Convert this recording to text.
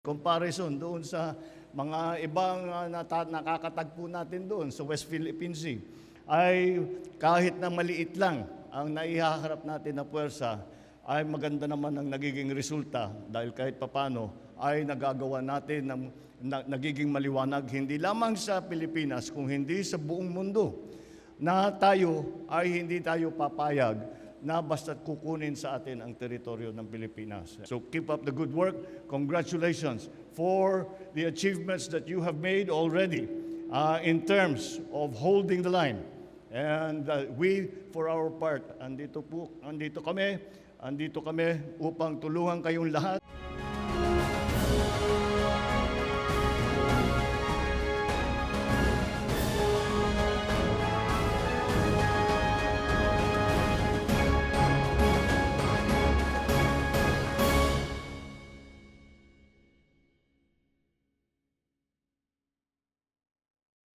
comparison doon sa mga ibang nakakatagpo natin doon sa West Philippine Sea, ay kahit na maliit lang ang naihaharap natin na puwersa, ay maganda naman ang nagiging resulta dahil kahit papano ay nagagawa natin ng nagiging maliwanag hindi lamang sa Pilipinas kung hindi sa buong mundo na tayo ay hindi tayo papayag na basta't kukunin sa atin ang teritoryo ng Pilipinas. So keep up the good work. Congratulations for the achievements that you have made already in terms of holding the line. And we, for our part, andito kami upang tulungan kayong lahat.